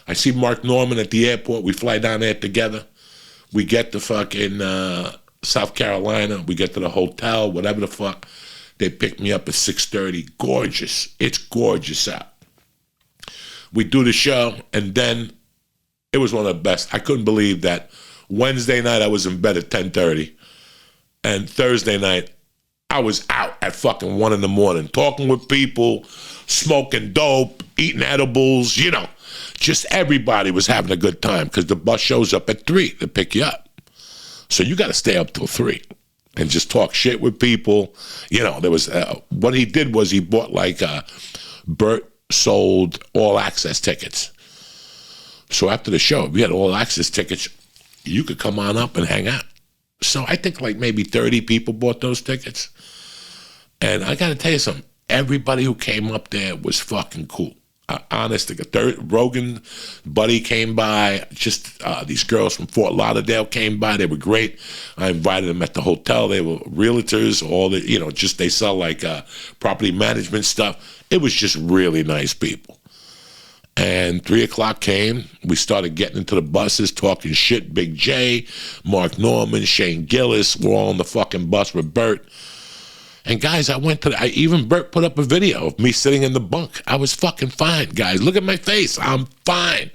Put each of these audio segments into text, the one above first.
I see Mark Norman at the airport. We fly down there together. We get to fucking South Carolina. We get to the hotel, whatever the fuck. They pick me up at 6:30. Gorgeous. It's gorgeous out. We do the show, and then it was one of the best. I couldn't believe that Wednesday night I was in bed at 10:30, and Thursday night I was out at fucking 1 in the morning, talking with people, smoking dope, eating edibles, you know. Just everybody was having a good time because the bus shows up at 3 to pick you up. So you got to stay up till 3 and just talk shit with people. You know, there was, what he did was he bought like, Bert sold all access tickets. So after the show, if you had all access tickets, you could come on up and hang out. So I think like maybe 30 people bought those tickets. And I got to tell you something. Everybody who came up there was fucking cool. Honest, Rogan buddy came by. Just these girls from Fort Lauderdale came by. They were great. I invited them at the hotel. They were realtors. All the, you know, just they sell like property management stuff. It was just really nice people. And 3 o'clock came. We started getting into the buses, talking shit. Big J, Mark Norman, Shane Gillis. We're all on the fucking bus with Bert. And guys, even Bert put up a video of me sitting in the bunk. I was fucking fine, guys. Look at my face. I'm fine.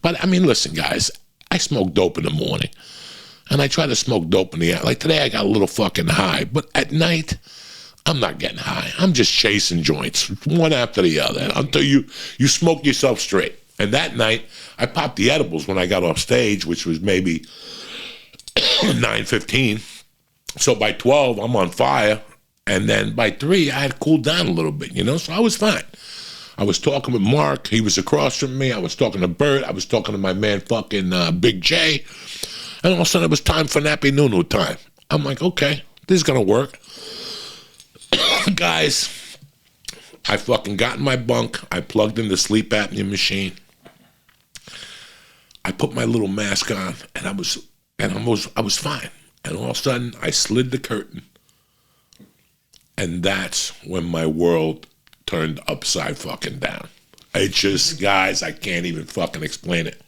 But I mean, listen, guys, I smoke dope in the morning. And I try to smoke dope in the afternoon. Like today, I got a little fucking high. But at night, I'm not getting high. I'm just chasing joints, one after the other, until you smoke yourself straight. And that night, I popped the edibles when I got off stage, which was maybe 9:15. So by 12, I'm on fire. And then by 3, I had cooled down a little bit, you know, so I was fine. I was talking with Mark. He was across from me. I was talking to Bert. I was talking to my man fucking Big J. And all of a sudden, it was time for Nappy Nunu time. I'm like, okay, this is going to work. Guys, I fucking got in my bunk. I plugged in the sleep apnea machine. I put my little mask on, and I was fine. And all of a sudden, I slid the curtain. And that's when my world turned upside fucking down. It just, guys, I can't even fucking explain it.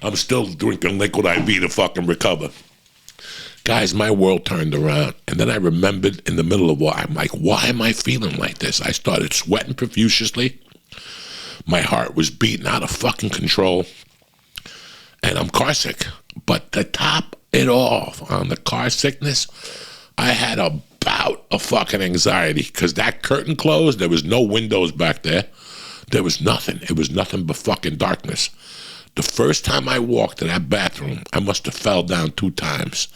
I'm still drinking liquid IV to fucking recover. Guys, my world turned around. And then I remembered in the middle of I'm like, why am I feeling like this? I started sweating profusely. My heart was beating out of fucking control. And I'm car sick. But to top it off on the car sickness, I had a bout of fucking anxiety because that curtain closed. There was no windows back there. There was nothing. It was nothing but fucking darkness. The first time I walked to that bathroom, I must have fell down 2 times.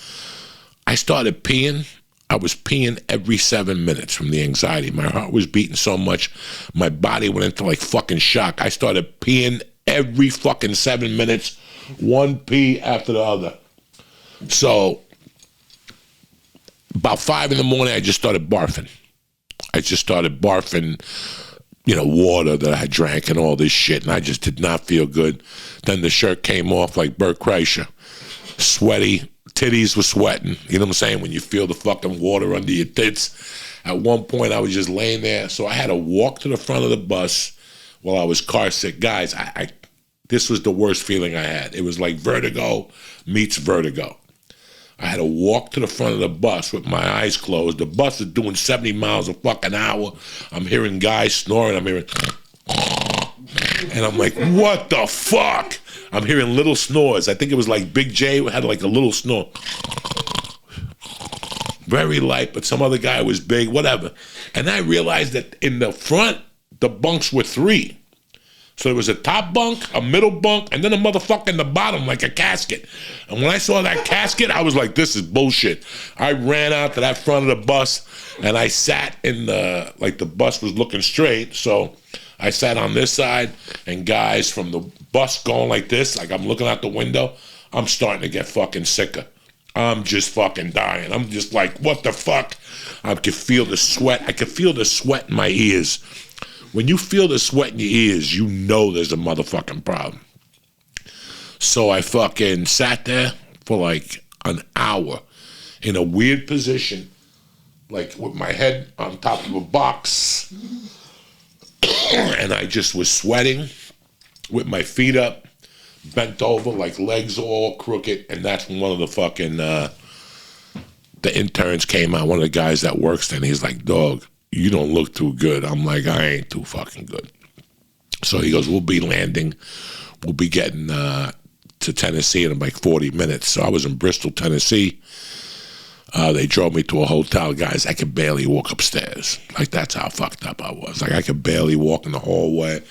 I started peeing. I was peeing every 7 minutes from the anxiety. My heart was beating so much, my body went into like fucking shock. I started peeing every fucking 7 minutes, one pee after the other. So about 5 in the morning, I just started barfing. You know, water that I drank and all this shit, and I just did not feel good. Then the shirt came off like Bert Kreischer. Sweaty, titties were sweating. You know what I'm saying? When you feel the fucking water under your tits. At one point, I was just laying there, so I had to walk to the front of the bus while I was car sick. Guys, this was the worst feeling I had. It was like vertigo meets vertigo. I had to walk to the front of the bus with my eyes closed. The bus is doing 70 miles a fucking hour. I'm hearing guys snoring. I'm hearing, and I'm like, what the fuck? I'm hearing little snores. I think it was like Big J had like a little snore. Very light, but some other guy was big, whatever. And I realized that in the front, the bunks were 3. So there was a top bunk, a middle bunk, and then a motherfucker in the bottom like a casket. And when I saw that casket, I was like, this is bullshit. I ran out to that front of the bus, and I sat in the bus was looking straight. So I sat on this side, and guys from the bus going like this, like I'm looking out the window, I'm starting to get fucking sicker. I'm just fucking dying. I'm just like, what the fuck? I could feel the sweat. I could feel the sweat in my ears. When you feel the sweat in your ears, you know there's a motherfucking problem. So I fucking sat there for like an hour in a weird position, like with my head on top of a box. And I just was sweating with my feet up, bent over, like legs all crooked. And that's when one of the fucking, the interns came out, one of the guys that works there, and he's like, dog, you don't look too good. I'm like, I ain't too fucking good. So he goes, we'll be landing. We'll be getting to Tennessee in like 40 minutes. So I was in Bristol, Tennessee. They drove me to a hotel. Guys, I could barely walk upstairs. Like, that's how fucked up I was. Like, I could barely walk in the hallway.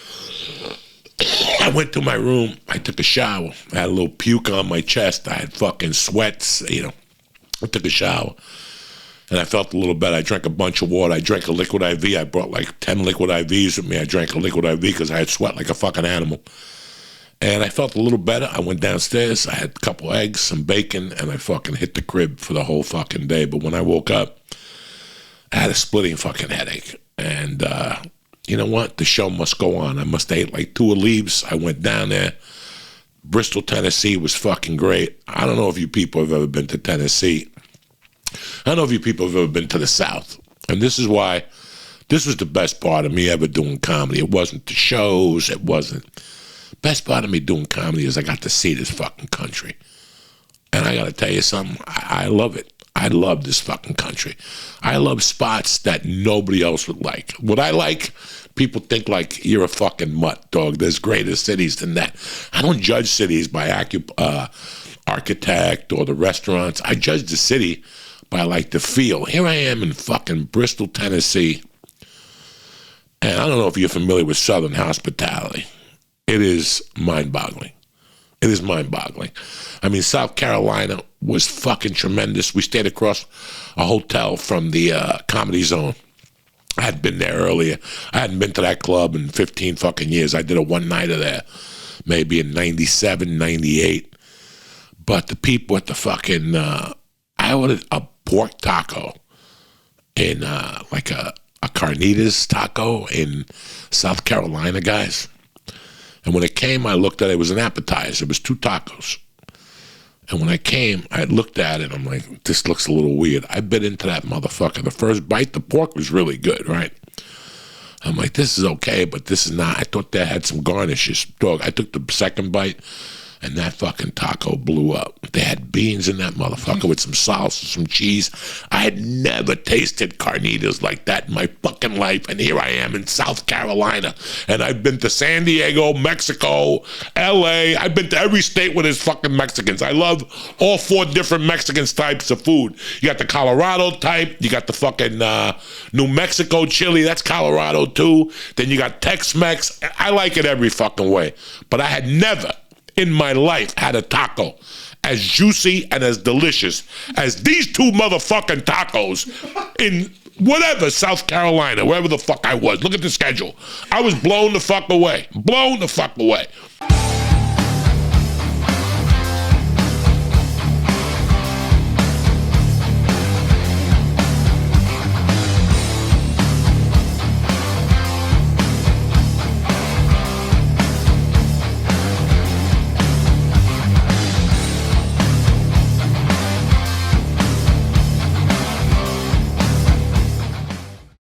I went to my room. I took a shower. I had a little puke on my chest. I had fucking sweats, you know. I took a shower. And I felt a little better. I drank a bunch of water. I drank a liquid IV. I brought like 10 liquid IVs with me. I drank a liquid IV because I had sweat like a fucking animal. And I felt a little better. I went downstairs. I had a couple eggs, some bacon, and I fucking hit the crib for the whole fucking day. But when I woke up, I had a splitting fucking headache. And you know what? The show must go on. I must have ate like 2 leaves. I went down there. Bristol, Tennessee was fucking great. I don't know if you people have ever been to Tennessee. I don't know if you people have ever been to the South. And this is why this was the best part of me ever doing comedy. It wasn't the shows. It wasn't. Best part of me doing comedy is I got to see this fucking country. And I got to tell you something. I love it. I love this fucking country. I love spots that nobody else would like. What I like, people think like you're a fucking mutt, dog. There's greater cities than that. I don't judge cities by architect or the restaurants. I judge the city by like the feel. Here I am in fucking Bristol, Tennessee. And I don't know if you're familiar with Southern hospitality. It is mind-boggling. It is mind-boggling. I mean, South Carolina was fucking tremendous. We stayed across a hotel from the Comedy Zone. I had been there earlier. I hadn't been to that club in 15 fucking years. I did a one-nighter there, maybe in 97, 98. But the people at the fucking, I ordered a pork taco in like a carnitas taco in South Carolina, guys. And when it came, I looked at it. It was an appetizer. It was 2 tacos. And when I came, I looked at it. I'm like, this looks a little weird. I bit into that motherfucker. The first bite, the pork was really good, right? I'm like, this is okay, but this is not. I thought they had some garnishes. Dog, I took the second bite, and that fucking taco blew up. They had beans in that motherfucker with some salsa, some cheese. I had never tasted carnitas like that in my fucking life, and here I am in South Carolina, and I've been to San Diego, Mexico, L.A. I've been to every state where there's fucking Mexicans. I love all 4 different Mexican types of food. You got the Colorado type, you got the fucking New Mexico chili, that's Colorado too. Then you got Tex-Mex. I like it every fucking way, but I had never in my life had a taco as juicy and as delicious as these 2 motherfucking tacos in whatever, South Carolina, wherever the fuck I was. Look at the schedule. I was blown the fuck away. Blown the fuck away.